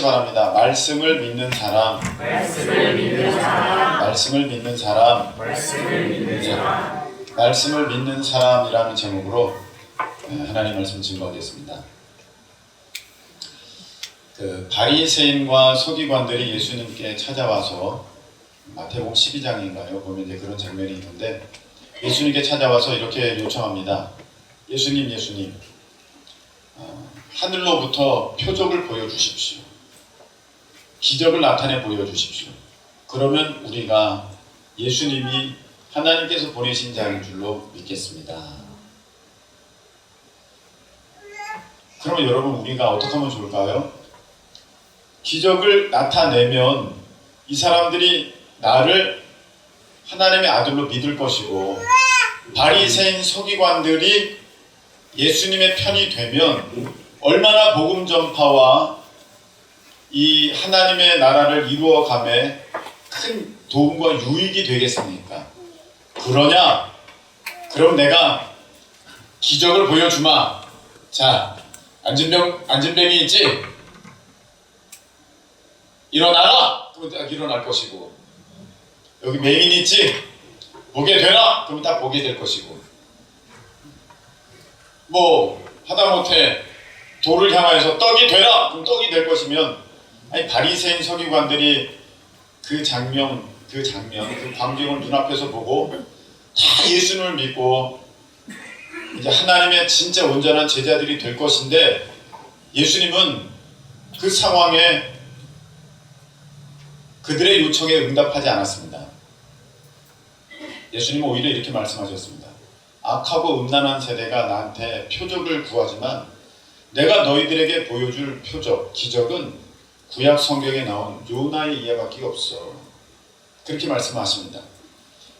바랍니다. 말씀을 믿는 사람, 말씀을 믿는 사람, 말씀을 믿는 사람, 말씀을 믿는 사람. 말씀을 믿는 사람이라는 제목으로 하나님 말씀 증거하겠습니다. 그 바리새인과 서기관들이 예수님께 찾아와서 마태복음 12장인가요? 보면 이제 그런 장면이 있는데 예수님께 찾아와서 이렇게 요청합니다. 예수님, 하늘로부터 표적을 보여주십시오. 기적을 나타내 보여주십시오. 그러면 우리가 예수님이 하나님께서 보내신 자인 줄로 믿겠습니다. 그러면 여러분 우리가 어떻게 하면 좋을까요? 기적을 나타내면 이 사람들이 나를 하나님의 아들로 믿을 것이고 바리새인 서기관들이 예수님의 편이 되면 얼마나 복음 전파와 이 하나님의 나라를 이루어감에 큰 도움과 유익이 되겠습니까? 그러냐? 그럼 내가 기적을 보여주마. 자, 안진뱅이 있지? 일어나라! 그러면 딱 일어날 것이고, 여기 맹인 있지? 보게 되라! 그러면 딱 보게 될 것이고, 뭐 하다못해 돌을 향하여서 떡이 되라! 그럼 떡이 될 것이면, 아니 바리새인 서기관들이 그 광경을 눈앞에서 보고 다 예수님을 믿고 이제 하나님의 진짜 온전한 제자들이 될 것인데 예수님은 그 상황에 그들의 요청에 응답하지 않았습니다. 예수님은 오히려 이렇게 말씀하셨습니다. 악하고 음란한 세대가 나한테 표적을 구하지만 내가 너희들에게 보여줄 표적, 기적은 구약 성경에 나온 요나의 이야기밖에 없어. 그렇게 말씀하십니다.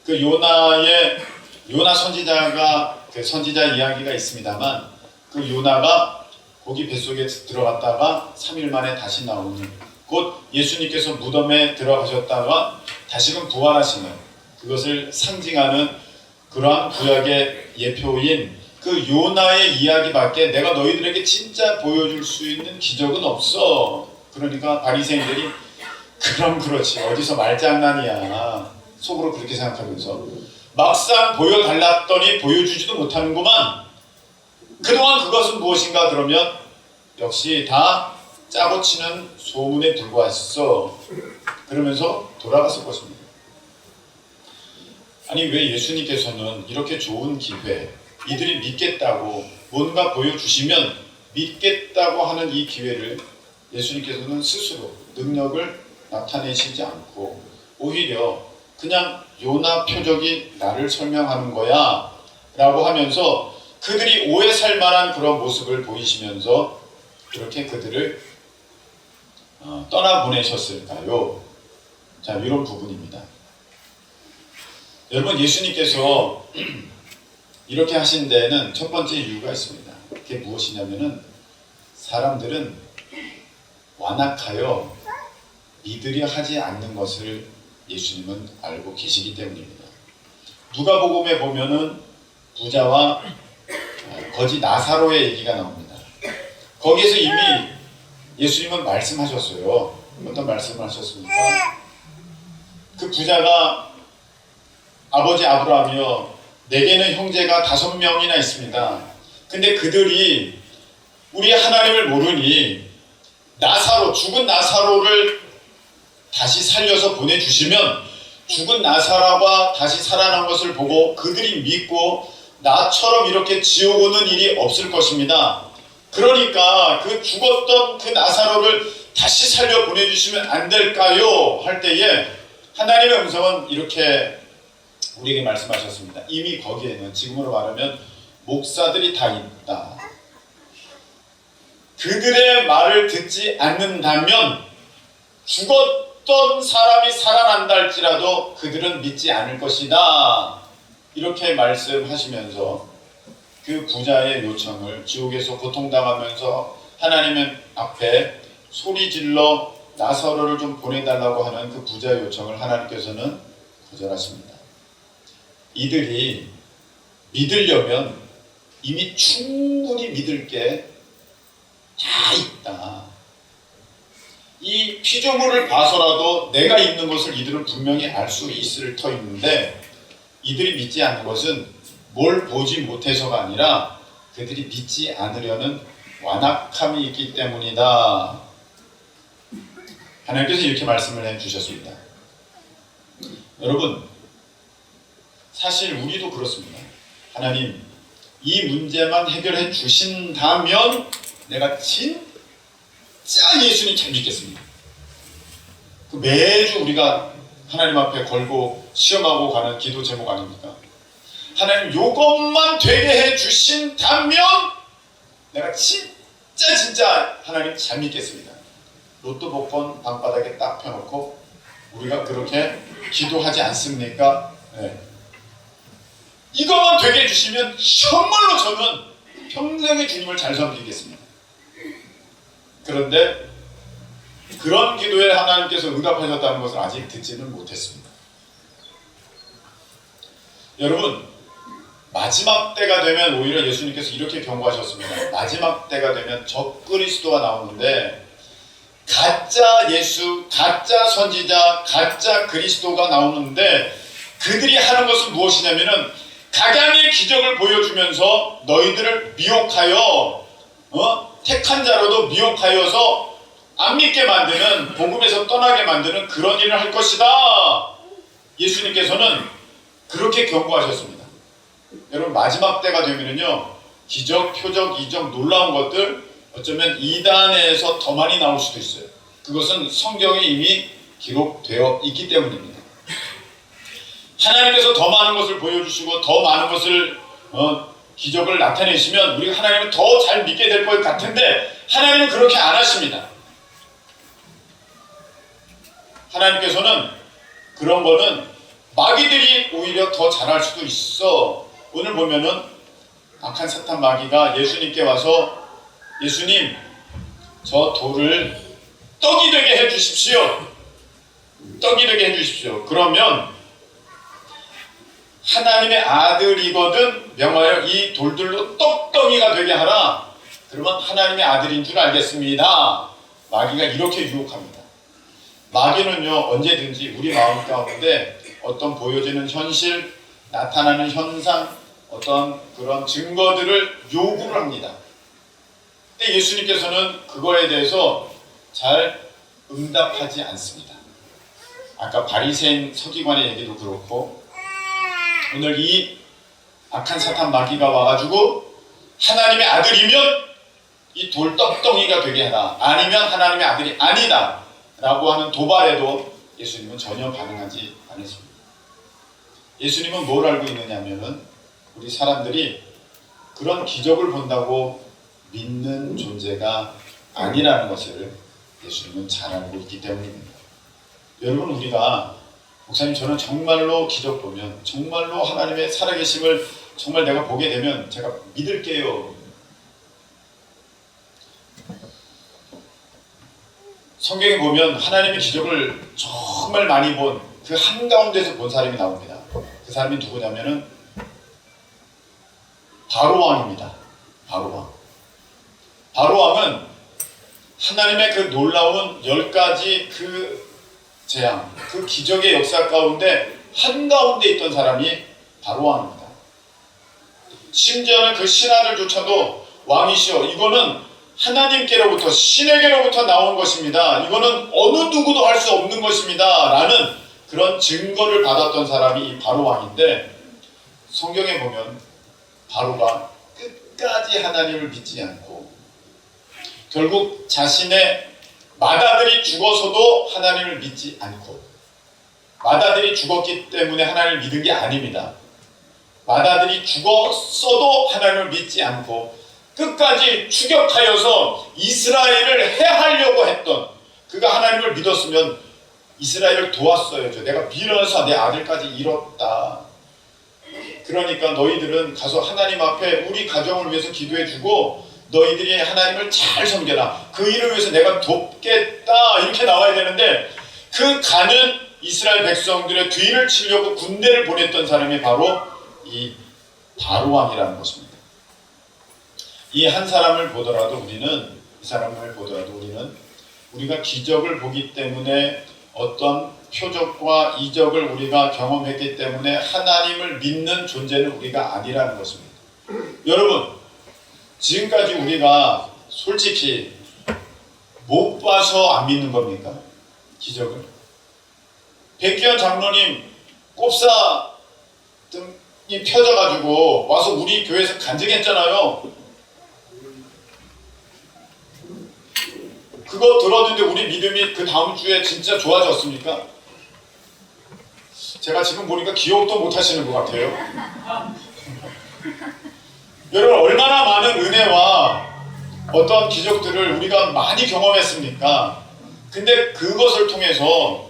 그 요나 선지자가 그 선지자 이야기가 있습니다만 그 요나가 고기 뱃속에 들어갔다가 3일 만에 다시 나오는, 곧 예수님께서 무덤에 들어가셨다가 다시금 부활하시는, 그것을 상징하는 그러한 구약의 예표인 그 요나의 이야기밖에 내가 너희들에게 진짜 보여줄 수 있는 기적은 없어. 그러니까 바리새인들이 그럼 그렇지, 어디서 말장난이야, 속으로 그렇게 생각하면서 막상 보여달랐더니 보여주지도 못하는구만. 그동안 그것은 무엇인가? 그러면 역시 다 짜고 치는 소문에 불과했어. 그러면서 돌아갔을 것입니다. 아니 왜 예수님께서는 이렇게 좋은 기회, 이들이 믿겠다고 뭔가 보여주시면 믿겠다고 하는 이 기회를 예수님께서는 스스로 능력을 나타내시지 않고 오히려 그냥 요나 표적이 나를 설명하는 거야 라고 하면서 그들이 오해 살 만한 그런 모습을 보이시면서 그렇게 그들을 떠나보내셨을까요? 자, 이런 부분입니다. 여러분, 예수님께서 이렇게 하신 데에는 첫 번째 이유가 있습니다. 그게 무엇이냐면은 사람들은 완악하여 믿으려 하지 않는 것을 예수님은 알고 계시기 때문입니다. 누가복음에 보면은 부자와 거지 나사로의 얘기가 나옵니다. 거기에서 이미 예수님은 말씀하셨어요. 어떤 말씀을 하셨습니까? 그 부자가 아버지 아브라함이여, 내게는 형제가 5명이나 있습니다. 근데 그들이 우리 하나님을 모르니 죽은 나사로를 다시 살려서 보내주시면 죽은 나사로가 다시 살아난 것을 보고 그들이 믿고 나처럼 이렇게 지옥 오는 일이 없을 것입니다. 그러니까 그 죽었던 그 나사로를 다시 살려 보내주시면 안 될까요? 할 때에 하나님의 음성은 이렇게 우리에게 말씀하셨습니다. 이미 거기에는 지금으로 말하면 목사들이 다 있다. 그들의 말을 듣지 않는다면 죽었던 사람이 살아난다 할지라도 그들은 믿지 않을 것이다. 이렇게 말씀하시면서 그 부자의 요청을 지옥에서 고통당하면서 하나님 앞에 소리질러 나사로를 좀 보내달라고 하는 그 부자의 요청을 하나님께서는 거절하십니다. 이들이 믿으려면 이미 충분히 믿을 게 다 있다. 이 피조물을 봐서라도 내가 있는 것을 이들은 분명히 알 수 있을 터있는데 이들이 믿지 않는 것은 뭘 보지 못해서가 아니라 그들이 믿지 않으려는 완악함이 있기 때문이다. 하나님께서 이렇게 말씀을 해주셨습니다. 여러분, 사실 우리도 그렇습니다. 하나님, 이 문제만 해결해 주신다면 내가 진짜 예수님 잘 믿겠습니다. 그 매주 우리가 하나님 앞에 걸고 시험하고 가는 기도 제목 아닙니까? 하나님, 요것만 되게 해 주신다면 내가 진짜 하나님 잘 믿겠습니다. 로또 복권 방바닥에 딱 펴놓고 우리가 그렇게 기도하지 않습니까? 네. 이것만 되게 해주시면 정말로 저는 평생의 주님을 잘 섬기겠습니다. 그런데 그런 기도에 하나님께서 응답하셨다는 것을 아직 듣지는 못했습니다. 여러분, 마지막 때가 되면 오히려 예수님께서 이렇게 경고하셨습니다. 마지막 때가 되면 적그리스도가 나오는데 가짜 예수, 가짜 선지자, 가짜 그리스도가 나오는데 그들이 하는 것은 무엇이냐면은 각양의 기적을 보여주면서 너희들을 미혹하여 택한 자로도 미혹하여서 안 믿게 만드는, 복음에서 떠나게 만드는 그런 일을 할 것이다. 예수님께서는 그렇게 경고하셨습니다. 여러분, 마지막 때가 되면은요, 기적, 표적, 이적, 놀라운 것들 어쩌면 이단에서 더 많이 나올 수도 있어요. 그것은 성경에 이미 기록되어 있기 때문입니다. 하나님께서 더 많은 것을 보여주시고 더 많은 것을 기적을 나타내시면 우리가 하나님을 더 잘 믿게 될 것 같은데 하나님은 그렇게 안 하십니다. 하나님께서는 그런 거는 마귀들이 오히려 더 잘할 수도 있어. 오늘 보면은 악한 사탄 마귀가 예수님께 와서 예수님, 저 돌을 떡이 되게 해주십시오. 떡이 되게 해주십시오. 그러면 하나님의 아들이거든 명하여 이 돌들로 떡덩이가 되게 하라. 그러면 하나님의 아들인 줄 알겠습니다. 마귀가 이렇게 유혹합니다. 마귀는요, 언제든지 우리 마음 가운데 어떤 보여지는 현실, 나타나는 현상, 어떤 그런 증거들을 요구를 합니다. 근데 예수님께서는 그거에 대해서 잘 응답하지 않습니다. 아까 바리새인 서기관의 얘기도 그렇고 오늘 이 악한 사탄 마귀가 와가지고 하나님의 아들이면 이 돌 떡덩이가 되게 하라, 아니면 하나님의 아들이 아니다 라고 하는 도발에도 예수님은 전혀 반응하지 않으십니다. 예수님은 뭘 알고 있느냐면은 우리 사람들이 그런 기적을 본다고 믿는 존재가 아니라는 것을 예수님은 잘 알고 있기 때문입니다. 여러분, 우리가 목사님, 저는 정말로 기적 보면, 정말로 하나님의 살아계심을 정말 내가 보게 되면 제가 믿을게요. 성경에 보면 하나님의 기적을 정말 많이 본 그 한가운데서 본 사람이 나옵니다. 그 사람이 누구냐면은 바로왕입니다. 바로왕. 바로왕은 하나님의 그 놀라운 10가지 그 재앙, 그 기적의 역사 가운데 한가운데 있던 사람이 바로왕입니다. 심지어는 그 신하들조차도 왕이시여, 이거는 하나님께로부터, 신에게로부터 나온 것입니다. 이거는 어느 누구도 할 수 없는 것입니다. 라는 그런 증거를 받았던 사람이 이 바로왕인데, 성경에 보면 바로가 끝까지 하나님을 믿지 않고 결국 자신의 맏아들이 죽어서도 하나님을 믿지 않고, 맏아들이 죽었기 때문에 하나님을 믿은 게 아닙니다. 맏아들이 죽었어도 하나님을 믿지 않고 끝까지 추격하여서 이스라엘을 해하려고 했던, 그가 하나님을 믿었으면 이스라엘을 도왔어야죠. 내가 밀어서 내 아들까지 잃었다. 그러니까 너희들은 가서 하나님 앞에 우리 가정을 위해서 기도해주고 너희들이 하나님을 잘 섬겨라. 그 일을 위해서 내가 돕겠다. 이렇게 나와야 되는데 그 가는 이스라엘 백성들의 뒤를 치려고 군대를 보냈던 사람이 바로 이 바로왕이라는 것입니다. 이 한 사람을 보더라도 우리는, 이 사람을 보더라도 우리는 우리가 기적을 보기 때문에 어떤 표적과 이적을 우리가 경험했기 때문에 하나님을 믿는 존재는 우리가 아니라는 것입니다. 여러분, 지금까지 우리가 솔직히 못 봐서 안 믿는 겁니까? 기적을? 백기현 장로님 꼽사 등이 펴져가지고 와서 우리 교회에서 간증했잖아요. 그거 들었는데 우리 믿음이 그 다음 주에 진짜 좋아졌습니까? 제가 지금 보니까 기억도 못 하시는 것 같아요. 여러분, 얼마나 많은 은혜와 어떤 기적들을 우리가 많이 경험했습니까? 근데 그것을 통해서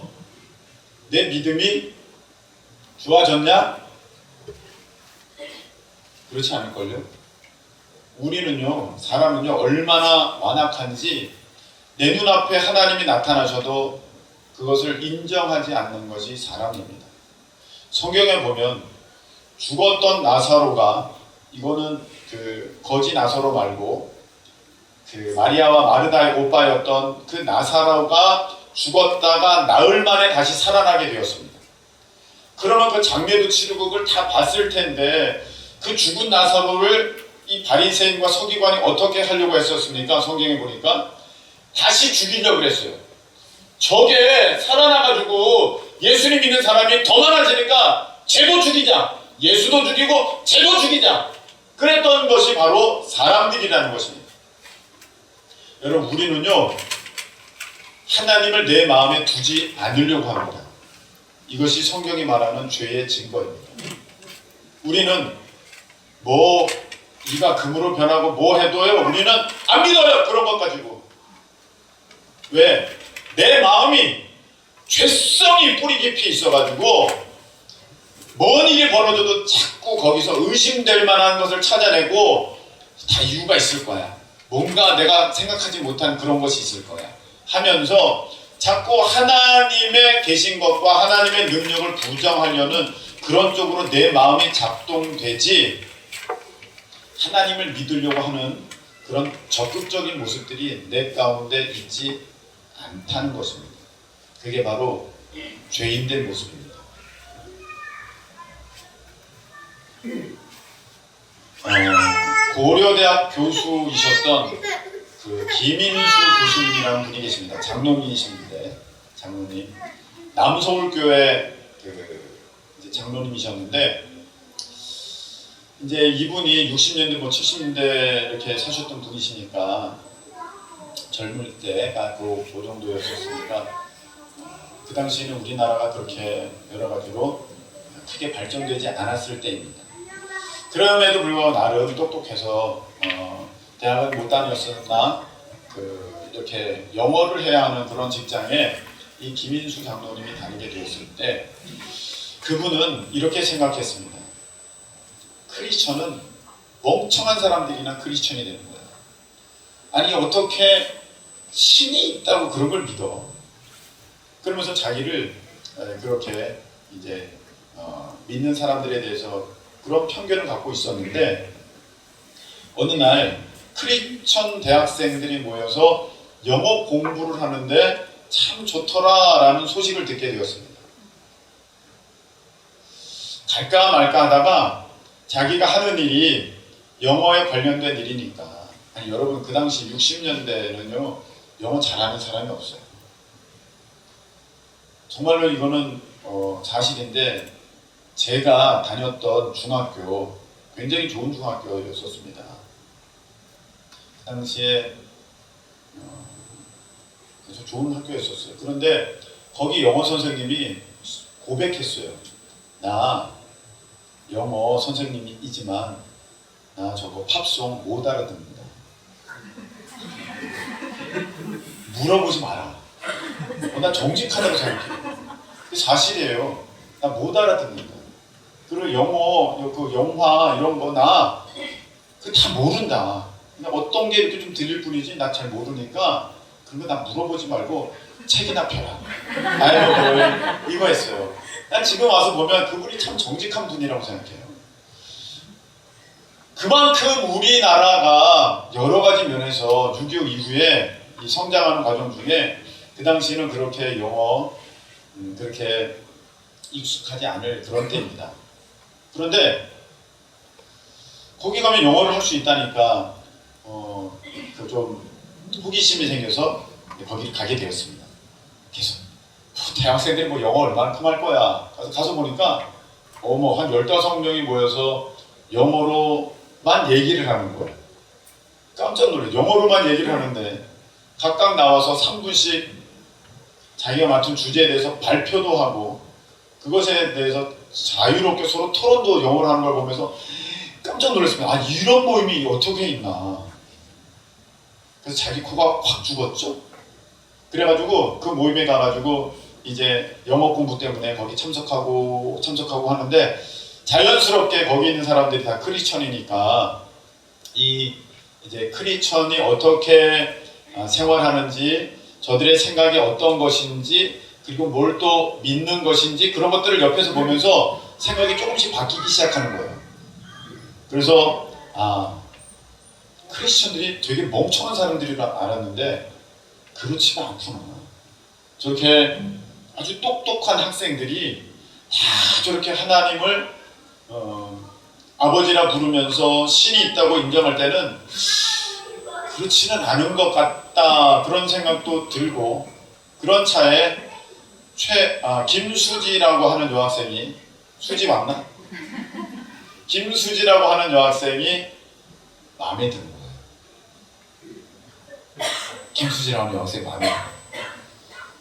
내 믿음이 좋아졌냐? 그렇지 않을걸요? 우리는요, 사람은요, 얼마나 완악한지 내 눈앞에 하나님이 나타나셔도 그것을 인정하지 않는 것이 사람입니다. 성경에 보면 죽었던 나사로가, 이거는 그 거지 나사로 말고 그 마리아와 마르다의 오빠였던 그 나사로가 죽었다가 나흘 만에 다시 살아나게 되었습니다. 그러면 그 장례도 치르고 그걸 다 봤을 텐데 그 죽은 나사로를 이 바리새인과 서기관이 어떻게 하려고 했었습니까? 성경에 보니까 다시 죽이려고 그랬어요. 저게 살아나가지고 예수님 믿는 사람이 더 많아지니까 쟤도 죽이자, 예수도 죽이고 쟤도 죽이자, 그랬던 것이 바로 사람들이라는 것입니다. 여러분, 우리는요, 하나님을 내 마음에 두지 않으려고 합니다. 이것이 성경이 말하는 죄의 증거입니다. 우리는 뭐 이가 금으로 변하고 뭐 해도요, 우리는 안 믿어요. 그런 것 가지고. 왜? 내 마음이 죄성이 뿌리 깊이 있어가지고 뭔 일이 벌어져도 자꾸 거기서 의심될 만한 것을 찾아내고 다 이유가 있을 거야. 뭔가 내가 생각하지 못한 그런 것이 있을 거야 하면서 자꾸 하나님의 계신 것과 하나님의 능력을 부정하려는 그런 쪽으로 내 마음이 작동되지, 하나님을 믿으려고 하는 그런 적극적인 모습들이 내 가운데 있지 않다는 것입니다. 그게 바로 죄인된 모습입니다. 고려대학 교수이셨던 그 김인수 교수님이라는 분이 계십니다. 장로님이신데, 장로님, 남서울교회 그 이제 장로님이셨는데, 이제 이분이 60년대 뭐 70년대 이렇게 사셨던 분이시니까 젊을 때가 그 정도였었으니까 그 당시에는 우리나라가 그렇게 여러 가지로 크게 발전되지 않았을 때입니다. 그럼에도 불구하고 나름 똑똑해서 대학을 못 다녔으나 이렇게 영어를 해야 하는 그런 직장에 이 김인수 장로님이 다니게 되었을 때 그분은 이렇게 생각했습니다. 크리스천은 멍청한 사람들이나 크리스천이 되는 거야. 아니, 어떻게 신이 있다고 그런 걸 믿어? 그러면서 자기를 그렇게 이제 믿는 사람들에 대해서 그런 편견을 갖고 있었는데, 어느 날 크리스천 대학생들이 모여서 영어 공부를 하는데 참 좋더라라는 소식을 듣게 되었습니다. 갈까 말까 하다가 자기가 하는 일이 영어에 관련된 일이니까, 아니 여러분, 그 당시 60년대는요 영어 잘하는 사람이 없어요. 정말로 이거는 사실인데, 제가 다녔던 중학교 굉장히 좋은 중학교였었습니다. 그 당시에 그래서 좋은 학교였었어요. 그런데 거기 영어 선생님이 고백했어요. 나 영어 선생님이지만 나 저거 팝송 못 알아듣는다. 물어보지 마라. 나 정직하다고 생각해. 사실이에요. 나 못 알아듣는다. 그리고 영어, 그 영화 이런 거 나 그 다 모른다. 그냥 어떤 게 이렇게 좀 들릴 뿐이지 나 잘 모르니까 그런 거 나 물어보지 말고 책이나 펴라. 아이고 이거 했어요. 난 지금 와서 보면 그분이 참 정직한 분이라고 생각해요. 그만큼 우리나라가 여러 가지 면에서 6.25 이후에 이 성장하는 과정 중에 그 당시에는 그렇게 영어 그렇게 익숙하지 않을 그런 때입니다. 그런데 거기 가면 영어를 할 수 있다니까 그 좀 호기심이 생겨서 거기를 가게 되었습니다. 계속 대학생들이 뭐 영어 얼마나 할 거야. 가서 보니까 한 15명이 모여서 영어로만 얘기를 하는 거예요. 깜짝 놀래. 영어로만 얘기를 하는데 각각 나와서 3분씩 자기가 맡은 주제에 대해서 발표도 하고 그것에 대해서 자유롭게 서로 토론도 영어로 하는 걸 보면서 깜짝 놀랐습니다. 아, 이런 모임이 어떻게 있나. 그래서 자기 코가 확 죽었죠. 그래가지고 그 모임에 가가지고 이제 영어 공부 때문에 거기 참석하고 하는데 자연스럽게 거기 있는 사람들이 다 크리스천이니까 이제 크리스천이 어떻게 생활하는지 저들의 생각이 어떤 것인지 그리고 뭘 또 믿는 것인지 그런 것들을 옆에서 보면서 생각이 조금씩 바뀌기 시작하는 거예요. 그래서 크리스천들이 되게 멍청한 사람들이라 알았는데 그렇지가 않구나. 저렇게 아주 똑똑한 학생들이 다 저렇게 하나님을 아버지라 부르면서 신이 있다고 인정할 때는 그렇지는 않은 것 같다 그런 생각도 들고 그런 차에 김수지라고 하는 여학생이 수지 맞나? 김수지라고 하는 여학생이 마음에 드는 거예요. 김수지라고 하는 여학생이 마음에 들어요.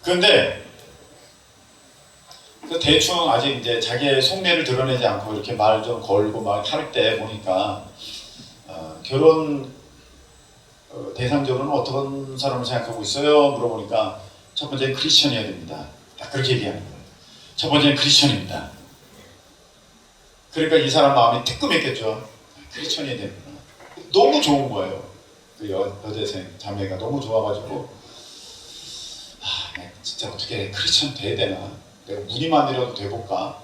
그런데 대충 아직 이제 자기의 속내를 드러내지 않고 이렇게 말 좀 걸고 막 할 때 보니까 결혼 대상적으로는 어떤 사람을 생각하고 있어요? 물어보니까 첫 번째는 크리스천이어야 됩니다. 딱 그렇게 얘기하는 거예요. 첫 번째는 크리스천입니다. 그러니까 이 사람 마음이 뜨끔했겠죠. 크리스천이어야 되는구나. 너무 좋은 거예요. 그 여대생 자매가 너무 좋아가지고 내가 진짜 어떻게 크리스천 돼야 되나? 내가 무리만이라도 돼볼까?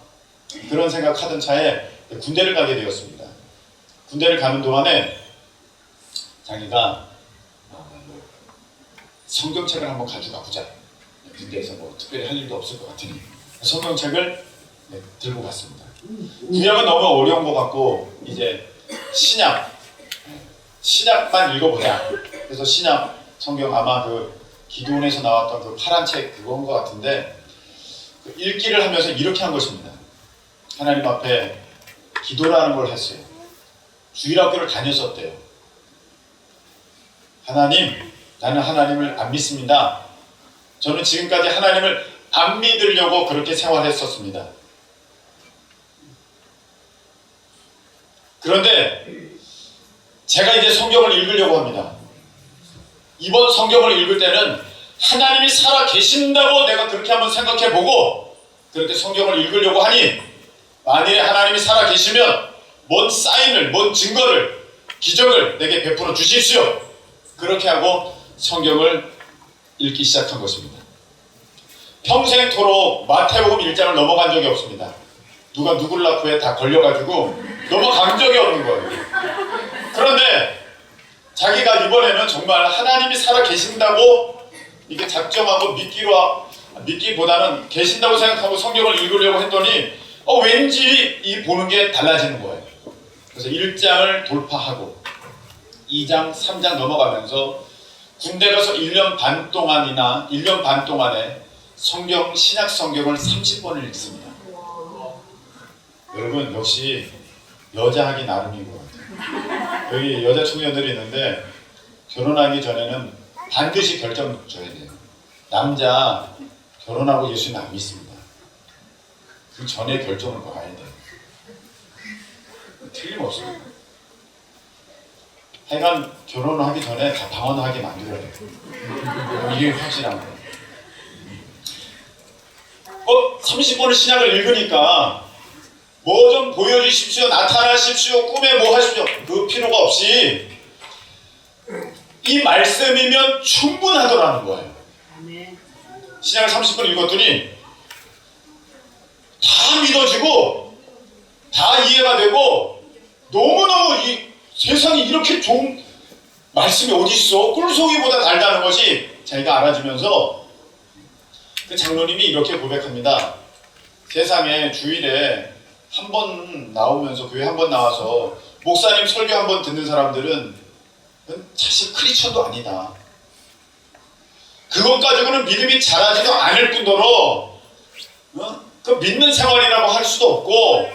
그런 생각하던 차에 군대를 가게 되었습니다. 군대를 가는 동안에 자기가 성경책을 한번 가져가 보자. 군대에서 뭐 특별히 할 일도 없을 것 같으니 성경책을 들고 갔습니다. 구약은 너무 어려운 것 같고 이제 신약만 읽어보자. 그래서 신약 성경 아마 그 기도원에서 나왔던 그 파란 책 그건 것 같은데 그 읽기를 하면서 이렇게 한 것입니다. 하나님 앞에 기도라는 걸 했어요. 주일학교를 다녔었대요. 하나님, 나는 하나님을 안 믿습니다. 저는 지금까지 하나님을 안 믿으려고 그렇게 생활했었습니다. 그런데 제가 이제 성경을 읽으려고 합니다. 이번 성경을 읽을 때는 하나님이 살아 계신다고 내가 그렇게 한번 생각해보고 그렇게 성경을 읽으려고 하니 만일에 하나님이 살아 계시면 뭔 사인을, 뭔 증거를, 기적을 내게 베풀어 주십시오. 그렇게 하고 성경을 읽기 시작한 것입니다. 평생토록 마태복음 1장을 넘어간 적이 없습니다. 누가 누굴 낳고에 다 걸려가지고 넘어간 적이 없는 거예요. 그런데 자기가 이번에는 정말 하나님이 살아 계신다고 이게 작정하고 믿기보다는 계신다고 생각하고 성경을 읽으려고 했더니 왠지 이 보는 게 달라지는 거예요. 그래서 1장을 돌파하고 2장, 3장 넘어가면서 군대 가서 1년 반 동안에 신약 성경을 30번을 읽습니다. 여러분 역시 여자하기 나름인 것 같아요. 여기 여자 청년들이 있는데 결혼하기 전에는 반드시 결정 줘야 돼요. 남자 결혼하고 예수님 안 믿습니다. 그 전에 결정을 봐야 돼요. 틀림없습니다. 하여간 결혼을 하기 전에 다 방언하게 만들어야 돼요. 이게 확실한 거예요. 30번을 신약을 읽으니까 뭐 좀 보여주십시오, 나타나십시오, 꿈에 뭐 하십시오 그 필요가 없이 이 말씀이면 충분하더라는 거예요. 신약을 30번 읽었더니 다 믿어지고 다 이해가 되고 너무너무 이 세상이 이렇게 좋은 말씀이 어디 있어? 꿀송이보다 달다는 것이 자기가 알아지면서 그 장로님이 이렇게 고백합니다. 세상에 주일에 한 번 나오면서 교회 한 번 나와서 목사님 설교 한 번 듣는 사람들은 사실 크리스천도 아니다. 그것 가지고는 믿음이 자라지도 않을 뿐더러 그 믿는 생활이라고 할 수도 없고,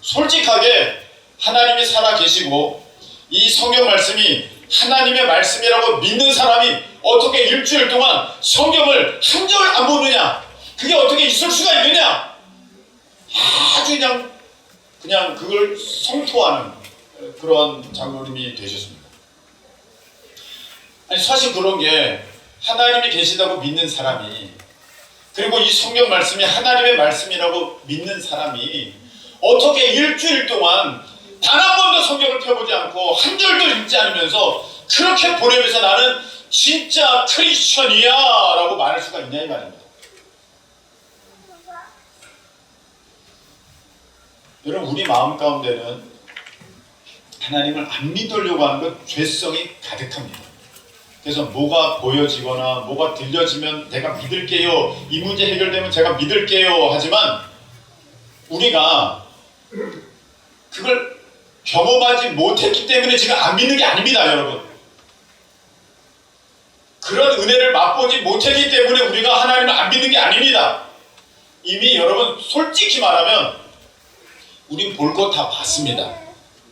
솔직하게 하나님이 살아 계시고 이 성경 말씀이 하나님의 말씀이라고 믿는 사람이 어떻게 일주일 동안 성경을 한 절 안 보느냐, 그게 어떻게 있을 수가 있느냐, 아주 그냥 그걸 성토하는 그런 장로님이 되셨습니다. 아니 사실 그런 게 하나님이 계시다고 믿는 사람이, 그리고 이 성경 말씀이 하나님의 말씀이라고 믿는 사람이 어떻게 일주일 동안 단 한 번도 성경을 펴보지 않고 한 절도 읽지 않으면서 그렇게 보내면서 나는 진짜 크리스천이야 라고 말할 수가 있냐 이 말입니다. 여러분, 우리 마음 가운데는 하나님을 안 믿으려고 하는 건 죄성이 가득합니다. 그래서 뭐가 보여지거나 뭐가 들려지면 내가 믿을게요, 이 문제 해결되면 제가 믿을게요 하지만, 우리가 그걸 경험하지 못했기 때문에 지금 안 믿는 게 아닙니다. 여러분, 그런 은혜를 맛보지 못했기 때문에 우리가 하나님을 안 믿는 게 아닙니다. 이미 여러분 솔직히 말하면 우린 볼 것 다 봤습니다.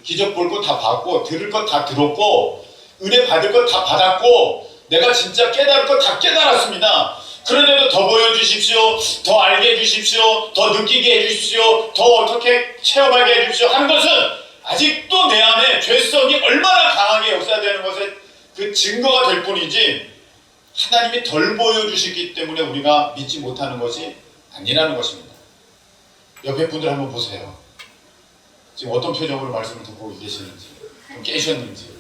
기적 볼 것 다 봤고, 들을 것 다 들었고, 은혜 받을 것 다 받았고, 내가 진짜 깨달을 것 다 깨달았습니다. 그런데도 더 보여주십시오, 더 알게 해주십시오, 더 느끼게 해주십시오, 더 어떻게 체험하게 해주십시오 하는 것은 아직도 내 안에 죄성이 얼마나 강하게 역사되는 것의 그 증거가 될 뿐이지, 하나님이 덜 보여주시기 때문에 우리가 믿지 못하는 것이 아니라는 것입니다. 옆에 분들 한번 보세요. 지금 어떤 표정으로 말씀을 듣고 계시는지, 좀 깨셨는지.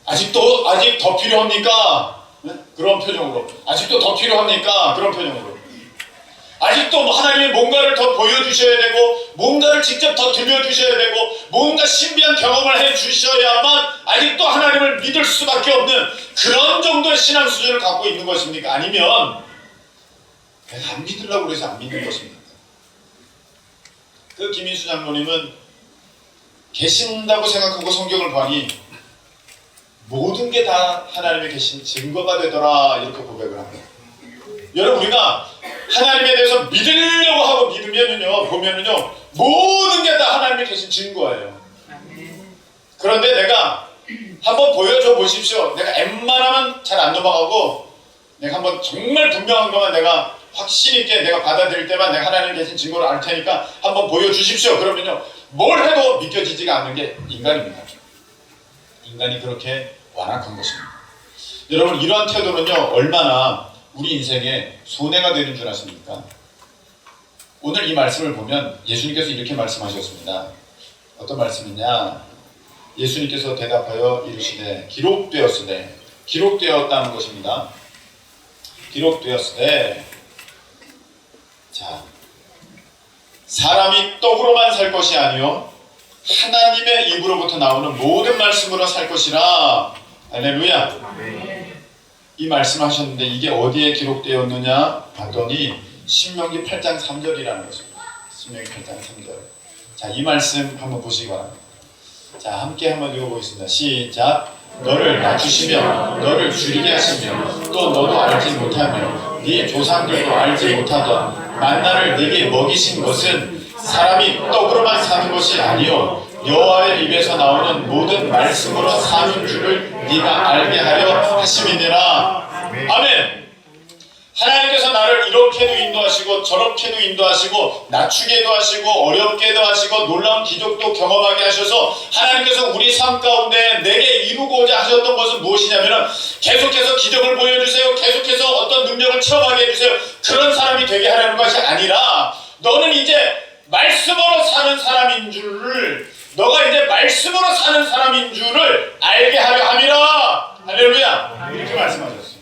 아직 더 필요합니까? 네? 그런 표정으로. 아직도 더 필요합니까? 그런 표정으로. 아직도 하나님이 뭔가를 더 보여주셔야 되고, 뭔가를 직접 더 들려주셔야 되고, 뭔가 신비한 경험을 해주셔야만 아직도 하나님을 믿을 수밖에 없는 그런 정도의 신앙 수준을 갖고 있는 것입니까? 아니면 내가 안 믿으려고 그래서 안 믿는 것입니까? 그 김인수 장로님은 계신다고 생각하고 성경을 보니 모든 게 다 하나님의 계신 증거가 되더라, 이렇게 고백을 합니다. 여러분, 우리가 하나님에 대해서 믿으려고 하고 믿으면은요, 보면은요, 모든 게 다 하나님의 계신 증거예요. 그런데 내가 한번 보여줘 보십시오. 내가 웬만하면 잘 안 넘어가고, 내가 한번 정말 분명한 것만 내가 확신 있게 내가 받아들일 때만 내가 하나님 계신 증거를 알 테니까 한번 보여주십시오. 그러면요, 뭘 해도 믿겨지지가 않는 게 인간입니다. 인간이 그렇게 완악한 것입니다. 여러분, 이러한 태도는요, 얼마나 우리 인생에 손해가 되는 줄 아십니까? 오늘 이 말씀을 보면 예수님께서 이렇게 말씀하셨습니다. 어떤 말씀이냐? 예수님께서 대답하여 이르시되 기록되었으되, 기록되었다는 것입니다. 기록되었으되, 자, 사람이 떡으로만 살 것이 아니요 하나님의 입으로부터 나오는 모든 말씀으로 살 것이라. 할렐루야. 이 말씀하셨는데 이게 어디에 기록되었느냐 봤더니 신명기 8장 3절이라는 것입니다. 신명기 8장 3절. 자, 이 말씀 한번 보시기 바랍니다. 자, 함께 한번 읽어보겠습니다. 시작. 너를 낮추시며 너를 줄이게 하시며 또 너도 알지 못하며 네 조상들도 알지 못하던 만나를 네게 먹이신 것은 사람이 떡으로만 사는 것이 아니요 여호와의 입에서 나오는 모든 말씀으로 사는 줄을 네가 알게 하려 하심이니라. 아멘. 하나님께서 나를 이렇게도 인도하시고 저렇게도 인도하시고 낮추게도 하시고 어렵게도 하시고 놀라운 기적도 경험하게 하셔서 하나님께서 우리 삶 가운데 내게 이루고자 하셨던 것은 무엇이냐면 계속해서 기적을 보여주세요, 계속해서 어떤 능력을 체험하게 해주세요, 그런 사람이 되게 하려는 것이 아니라 너는 이제 말씀으로 사는 사람인 줄을, 너가 이제 말씀으로 사는 사람인 줄을 알게 하려 함이라. 할렐루야. 이렇게 말씀하셨어요.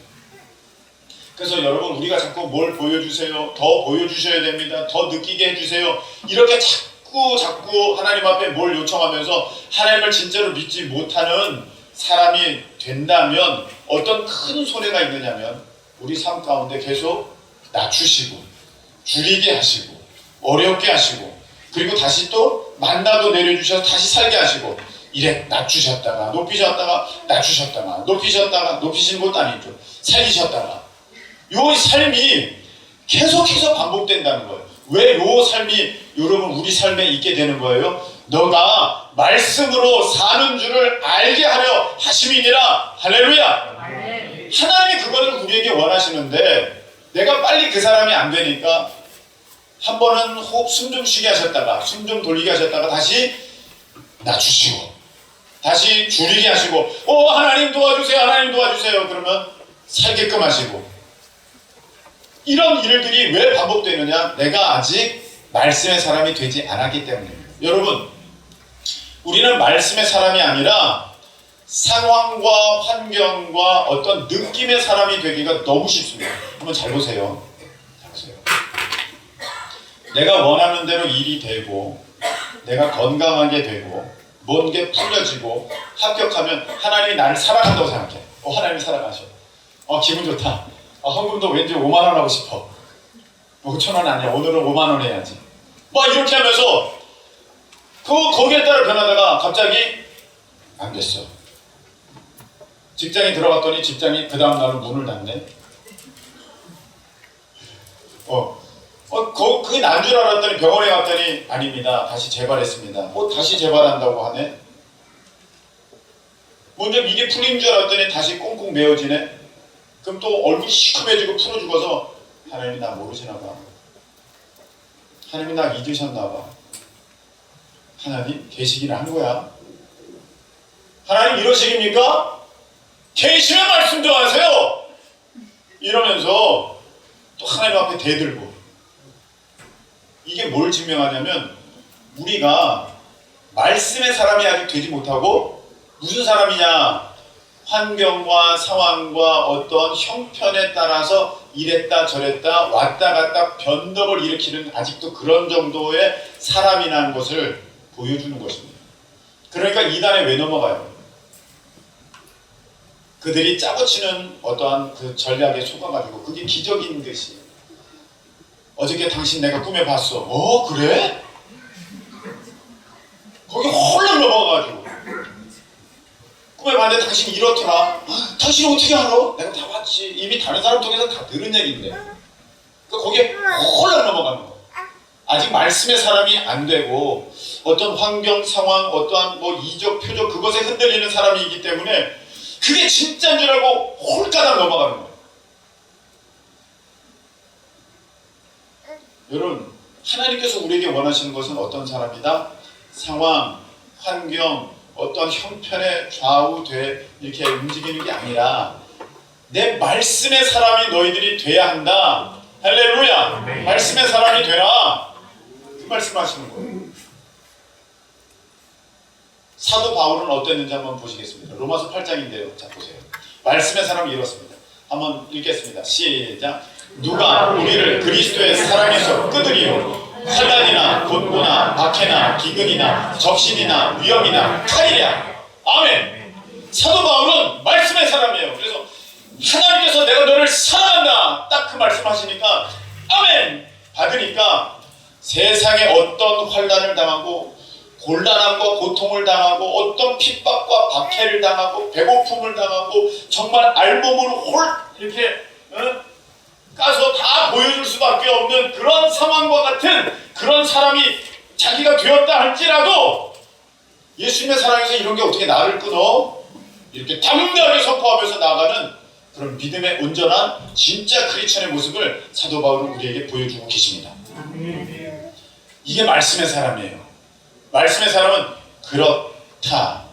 그래서 여러분, 우리가 자꾸 뭘 보여주세요, 더 보여주셔야 됩니다, 더 느끼게 해주세요, 이렇게 자꾸 자꾸 하나님 앞에 뭘 요청하면서 하나님을 진짜로 믿지 못하는 사람이 된다면 어떤 큰 손해가 있느냐면 우리 삶 가운데 계속 낮추시고 줄이게 하시고 어렵게 하시고 그리고 다시 또 만나도 내려주셔서 다시 살게 하시고 이래 낮추셨다가 높이셨다가 낮추셨다가 높이셨다가 높이신 것도 아니죠. 살리셨다가 요 삶이 계속해서 반복된다는 거예요. 왜 요 삶이 여러분 우리 삶에 있게 되는 거예요? 너가 말씀으로 사는 줄을 알게 하려 하심이니라. 할렐루야. 하나님이 그거를 우리에게 원하시는데 내가 빨리 그 사람이 안 되니까 한 번은 호흡 숨 좀 쉬게 하셨다가 숨 좀 돌리게 하셨다가 다시 낮추시고 다시 줄이게 하시고 하나님 도와주세요 하나님 도와주세요 그러면 살게끔 하시고 이런 일들이 왜 반복되느냐? 내가 아직 말씀의 사람이 되지 않았기 때문입니다. 여러분 우리는 말씀의 사람이 아니라 상황과 환경과 어떤 느낌의 사람이 되기가 너무 쉽습니다. 한번 잘 보세요. 잘 보세요. 내가 원하는 대로 일이 되고 내가 건강하게 되고 뭔 게 풀려지고 합격하면 하나님이 나를 사랑한다고 생각해. 하나님이 사랑하셔. 기분 좋다. 헌금도 왠지 5만 원 하고 싶어. 5천 원 아니야. 오늘은 5만 원 해야지. 막 이렇게 하면서 거기에 따라 변하다가 갑자기 안 됐어. 직장에 들어갔더니 직장이 그 다음 날은 문을 닫네. 그게 난 줄 알았더니 병원에 갔더니 아닙니다. 다시 재발했습니다. 다시 재발한다고 하네. 먼저 이게 풀린 줄 알았더니 다시 꽁꽁 메어지네. 그럼 또 얼굴이 시커매지고 풀어 죽어서 하나님이 나 모르시나 봐. 하나님이 나 잊으셨나 봐. 하나님 계시기는 한 거야. 하나님 이러시깁니까? 계시면 말씀 좀 하세요. 이러면서 또 하나님 앞에 대들고 이게 뭘 증명하냐면 우리가 말씀의 사람이 아직 되지 못하고 무슨 사람이냐? 환경과 상황과 어떤 형편에 따라서 이랬다 저랬다 왔다 갔다 변덕을 일으키는 아직도 그런 정도의 사람이라는 것을 보여주는 것입니다. 그러니까 이단에 왜 넘어가요? 그들이 짜고치는 어떠한 그 전략에 속아가지고 그게 기적인 것이 어저께 당신 내가 꿈에 봤어. 그래? 거기 홀로 넘어가가지고 꿈에 봤는데 당신이 이렇더라. 당신이 어떻게 알아? 내가 다 봤지. 이미 다른 사람 통해서 다 들은 얘기인데. 그러니까 거기에 홀로 넘어가는 거야. 아직 말씀의 사람이 안 되고 어떤 환경, 상황, 어떠한 이적, 표적 그것에 흔들리는 사람이기 때문에 그게 진짜인 줄 알고 홀가닥 넘어가는 거예요. 여러분, 하나님께서 우리에게 원하시는 것은 어떤 사람이다? 상황, 환경, 어떤 형편에 좌우돼 이렇게 움직이는 게 아니라 내 말씀의 사람이 너희들이 돼야 한다. 할렐루야. 말씀의 사람이 되라. 그 말씀하시는 거예요. 사도 바울은 어땠는지 한번 보시겠습니다. 로마서 8장인데요. 자 보세요. 말씀의 사람이 이렇습니다. 한번 읽겠습니다. 시작. 누가 우리를 그리스도의 사랑에서 끄드리요 환난이나 곤고나 박해나 기근이나 적신이나 위험이나 칼이랴. 아멘. 사도 바울은 말씀의 사람이에요. 그래서 하나님께서 내가 너를 사랑한다 딱 그 말씀하시니까 아멘 받으니까 세상에 어떤 환난을 당하고 곤란함과 고통을 당하고 어떤 핍박과 박해를 당하고 배고픔을 당하고 정말 알몸으로 홀 이렇게 까서 다 보여줄 수밖에 없는 그런 상황과 같은 그런 사람이 자기가 되었다 할지라도 예수님의 사랑에서 이런 게 어떻게 나를 끊어? 이렇게 당당하게 선포하면서 나아가는 그런 믿음의 온전한 진짜 크리스천의 모습을 사도 바울은 우리에게 보여주고 계십니다. 이게 말씀의 사람이에요. 말씀의 사람은 그렇다.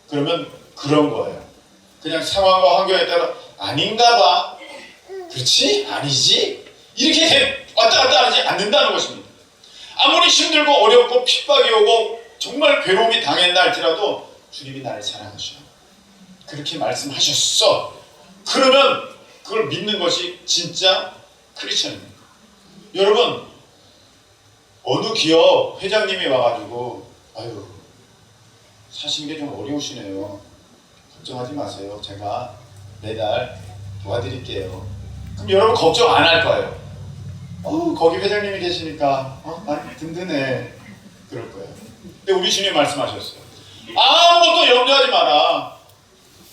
그러면 그런 거예요. 그냥 상황과 환경에 따라 아닌가 봐. 그렇지? 아니지? 이렇게 왔다 갔다 하지 않는다는 것입니다. 아무리 힘들고 어렵고 핍박이 오고 정말 괴로움이 당했나 할지라도 주님이 나를 사랑하셔. 그렇게 말씀하셨어. 그러면 그걸 믿는 것이 진짜 크리스천입니다. 여러분 어느 기업 회장님이 와가지고 아유 사시는 게 좀 어려우시네요. 걱정하지 마세요. 제가 매달 도와드릴게요. 그럼 여러분 걱정 안 할 거예요. 거기 회장님이 계시니까 많이 든든해 그럴 거예요. 근데 우리 주님 말씀하셨어요. 아무것도 염려하지 마라.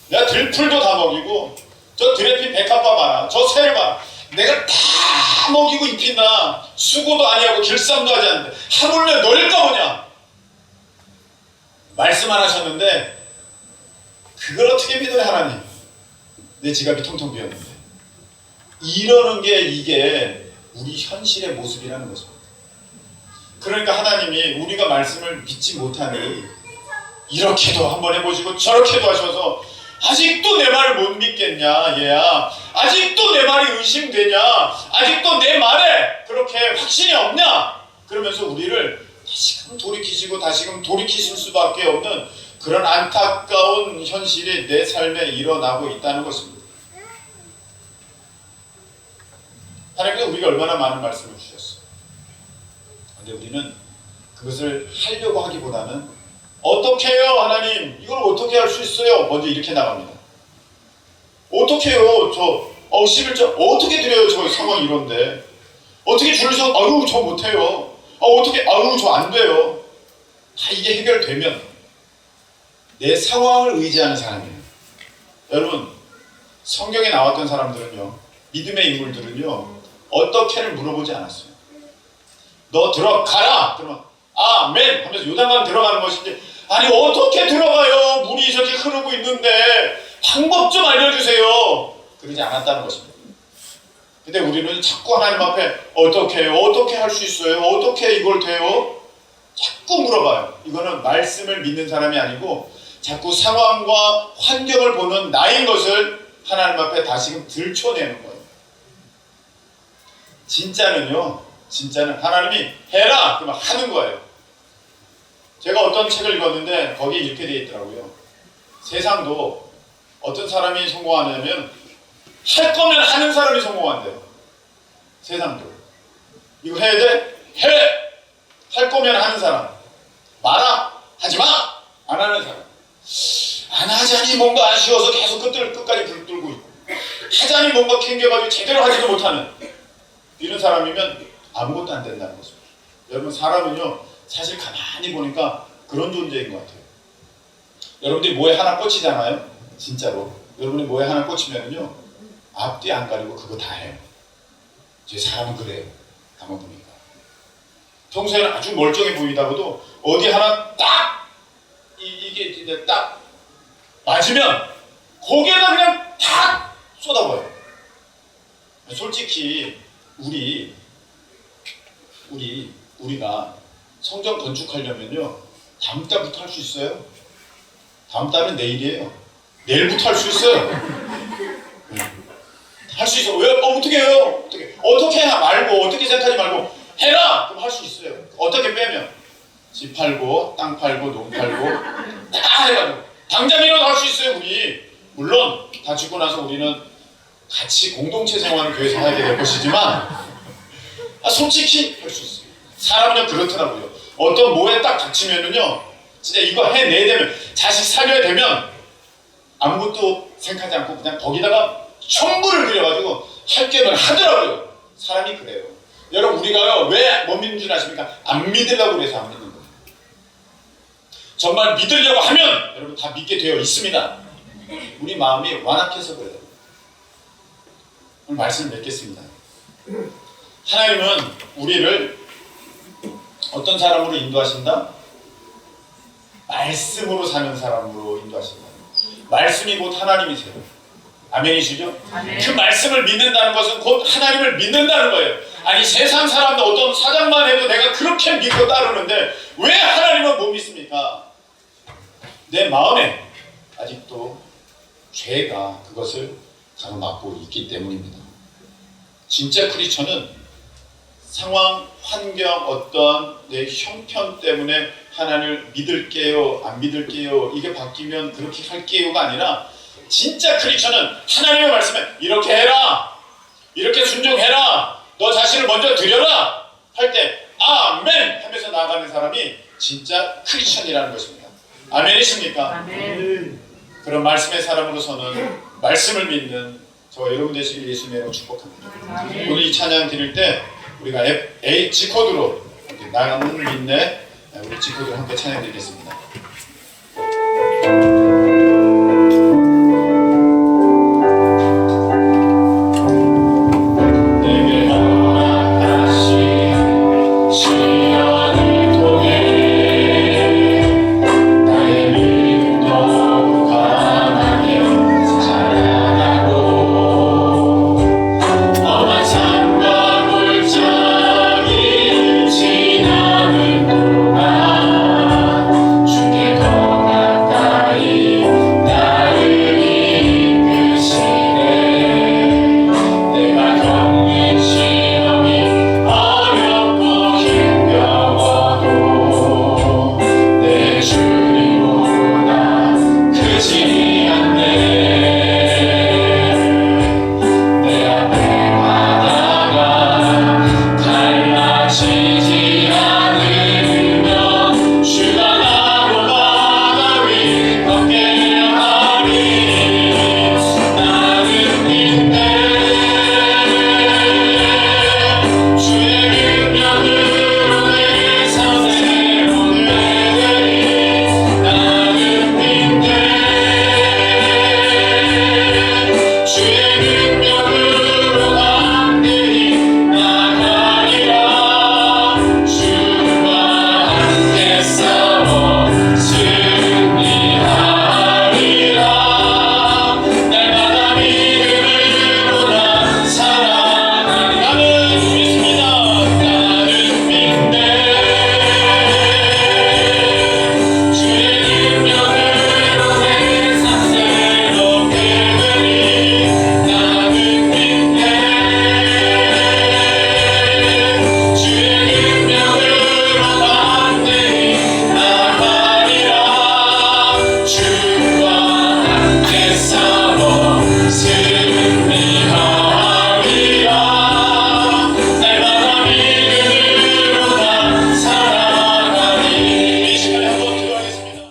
내가 들풀도 다 먹이고 저 드레핀 백합밥 봐라. 저 새를 봐라. 내가 다 먹이고 입힌다. 수고도 아니하고 길쌈도 하지 않는데 하물며 너일까 뭐냐. 말씀 안 하셨는데 그걸 어떻게 믿어요 하나님. 내 지갑이 텅텅 비었는데. 이러는 게 이게 우리 현실의 모습이라는 것입니다. 그러니까 하나님이 우리가 말씀을 믿지 못하니 이렇게도 한번 해보시고 저렇게도 하셔서 아직도 내 말을 못 믿겠냐 얘야. 아직도 내 말이 의심되냐. 아직도 내 말에 그렇게 확신이 없냐. 그러면서 우리를 다시금 돌이키시고 다시금 돌이키실 수밖에 없는 그런 안타까운 현실이 내 삶에 일어나고 있다는 것입니다. 하나님께서 우리가 얼마나 많은 말씀을 주셨어요. 근데 우리는 그것을 하려고 하기보다는 어떻게 해요 하나님 이걸 어떻게 할 수 있어요 먼저 이렇게 나갑니다. 어떻게 해요 11절 어떻게 드려요 저 상황이 이런데 어떻게 줄여서 아유 저 못해요 어떻게 아유 저 안 돼요. 다 이게 해결되면 내 상황을 의지하는 사람이에요. 여러분 성경에 나왔던 사람들은요 믿음의 인물들은요 어떻게를 물어보지 않았어요. 너 들어가라 그러면 아멘 하면서 요단강 들어가는 것이지 아니 어떻게 들어가요 물이 저렇게 흐르고 있는데 방법 좀 알려주세요 그러지 않았다는 것입니다. 근데 우리는 자꾸 하나님 앞에 어떻게 해요 어떻게 할 수 있어요 어떻게 이걸 돼요 자꾸 물어봐요. 이거는 말씀을 믿는 사람이 아니고 자꾸 상황과 환경을 보는 나인 것을 하나님 앞에 다시금 들춰내는 거예요. 진짜는 하나님이 해라 그러면 하는 거예요. 제가 어떤 책을 읽었는데 거기에 이렇게 되어 있더라고요. 세상도 어떤 사람이 성공하냐면 할 거면 하는 사람이 성공한대요. 세상도 이거 해야 돼? 해! 할 거면 하는 사람 마라! 하지 마! 안 하는 사람 안 하자니 뭔가 아쉬워서 계속 끝까지 불 끌고 있고 하자니 뭔가 캥겨가지고 제대로 하지도 못하는 이런 사람이면 아무것도 안 된다는 것입니다. 여러분 사람은요 사실 가만히 보니까 그런 존재인 것 같아요. 여러분들이 뭐에 하나 꽂히잖아요. 진짜로 여러분이 뭐에 하나 꽂히면은요 앞뒤 안 가리고 그거 다 해요. 제 사람은 그래요. 가만 보니까 평소에는 아주 멀쩡해 보이다가도 어디 하나 딱 이게 이제 딱 맞으면 거기에다 그냥 다 쏟아버려요. 솔직히 우리가 성전 건축하려면요 다음 달부터 할 수 있어요? 다음 달은 내일이에요. 내일부터 할 수 있어요. 할 수 있어. 왜? 어떻게 해요? 어떻게 해 말고 어떻게 생각하지 말고 해라! 그럼 할 수 있어요. 어떻게 빼면 집 팔고 땅 팔고 농 팔고 다 해가지고 당장이라도 할 수 있어요. 우리 물론 다 죽고 나서 우리는 같이 공동체 생활을 교회에서 하게 될 것이지만 솔직히 할 수 있어요. 사람은요 그렇더라고요. 어떤 뭐에 딱 닥치면은요 진짜 이거 해내야 되면 자식 살려야 되면 아무것도 생각하지 않고 그냥 거기다가 천부를 들여가지고 할 게는 하더라고요. 사람이 그래요. 여러분 우리가요 왜 못 믿는 줄 아십니까? 안 믿으려고 그래서 안 믿는 거예요. 정말 믿으려고 하면 여러분 다 믿게 되어 있습니다. 우리 마음이 완악해서 그래요. 오늘 말씀을 맺겠습니다. 하나님은 우리를 어떤 사람으로 인도하신다? 말씀으로 사는 사람으로 인도하신다. 말씀이 곧 하나님이세요. 아멘이시죠? 아멘. 그 말씀을 믿는다는 것은 곧 하나님을 믿는다는 거예요. 아니 세상 사람들 어떤 사장만 해도 내가 그렇게 믿고 따르는데 왜 하나님은 못 믿습니까? 내 마음에 아직도 죄가 그것을 가로막고 있기 때문입니다. 진짜 크리스천은 상황, 환경, 어떤 내 형편 때문에 하나님을 믿을게요, 안 믿을게요, 이게 바뀌면 그렇게 할게요가 아니라 진짜 크리스천은 하나님의 말씀에 이렇게 해라, 이렇게 순종해라, 너 자신을 먼저 드려라 할 때 아멘 하면서 나아가는 사람이 진짜 크리스천이라는 것입니다. 아멘이십니까? 아멘. 그런 말씀의 사람으로서는 말씀을 믿는 저 여러분 되시길 예수님으로 축복합니다. 아멘. 오늘 이 찬양 드릴 때 우리가 G코드로 나는 믿네 우리 G코드로 함께 찬양 드리겠습니다.